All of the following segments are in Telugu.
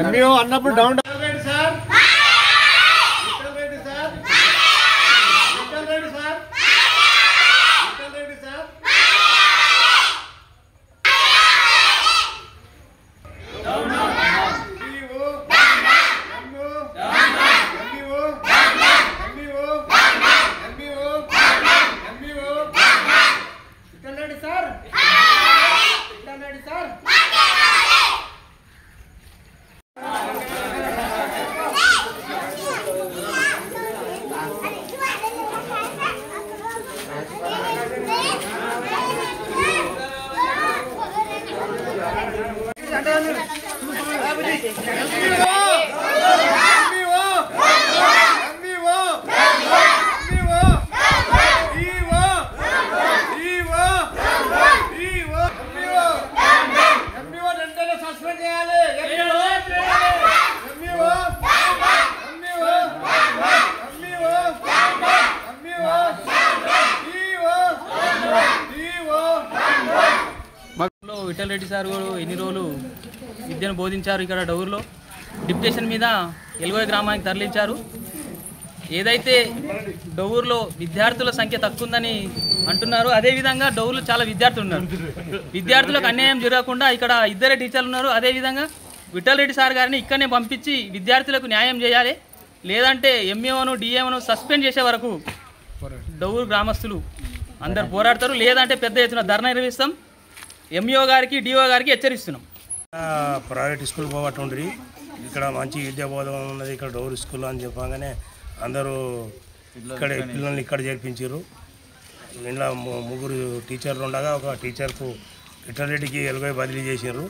ఎంఈఓ అన్నప్పుడు డౌన్ సార్ విఠల్ రెడ్డి సార్ ఎన్ని రోజులు విద్యను బోధించారు. ఇక్కడ డౌర్లో డిప్యుటేషన్ మీద ఎల్గోయ్ గ్రామానికి తరలించారు. ఏదైతే డౌర్లో విద్యార్థుల సంఖ్య తక్కువ ఉందని అంటున్నారు, అదేవిధంగా డౌర్లో చాలా విద్యార్థులు ఉన్నారు. విద్యార్థులకు అన్యాయం జరగకుండా ఇక్కడ ఇద్దరే టీచర్లు ఉన్నారు. అదేవిధంగా విఠల్ రెడ్డి సార్ గారిని ఇక్కడనే పంపించి విద్యార్థులకు న్యాయం చేయాలి, లేదంటే ఎంఈఓను డిఏఓను సస్పెండ్ చేసే వరకు డౌర్ గ్రామస్తులు అందరు పోరాడతారు, లేదంటే పెద్ద ఎత్తున ధర్నా నిర్వహిస్తాం. ఎంఈఓ గారికి డిఓ గారికి హెచ్చరిస్తున్నాం. ప్రైవేట్ స్కూల్ పోవట్టుండ్రి, ఇక్కడ మంచి విద్యా బోధన ఉన్నది ఇక్కడ డౌర్ స్కూల్ అని చెప్పగానే అందరూ ఇక్కడ పిల్లల్ని ఇక్కడ చేర్పించారు. ఇంట్లో ముగ్గురు టీచర్లు ఉండగా ఒక టీచర్కు విఠల్ రెడ్డికి ఎల్గోయ్ బదిలీ చేశారు.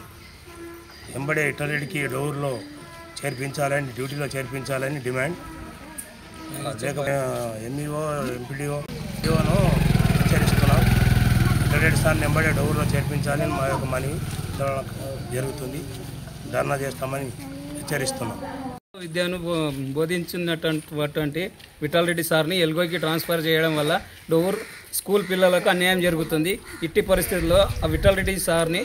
వెంబడే విఠల్ రెడ్డికి డౌర్లో చేర్పించాలని, డ్యూటీలో చేర్పించాలని డిమాండ్. ఎంఈఓ ఎంపీడీఓ డిఓను హెచ్చరిస్తున్నాం. విఠల్ రెడ్డి సార్ని వెంబడే డౌర్లో చేర్పించాలని మా యొక్క మనవి జరుగుతుంది. ధర్నా చేస్తామని హెచ్చరిస్తున్నాం. విద్యను బోధించినటువంటి విఠల్ రెడ్డి సార్ని ఎల్గోయ్కి ట్రాన్స్ఫర్ చేయడం వల్ల డౌర్ స్కూల్ పిల్లలకు అన్యాయం జరుగుతుంది. ఇట్టి పరిస్థితుల్లో ఆ విఠల్ రెడ్డి సార్ని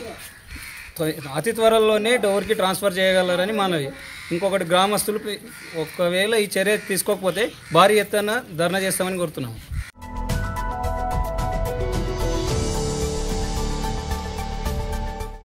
అతి త్వరలోనే డౌర్కి ట్రాన్స్ఫర్ చేయగలరని మనవి. ఇంకొకటి గ్రామస్తులు ఒకవేళ ఈ చర్య తీసుకోకపోతే భారీ ఎత్తున ధర్నా చేస్తామని కోరుతున్నాము.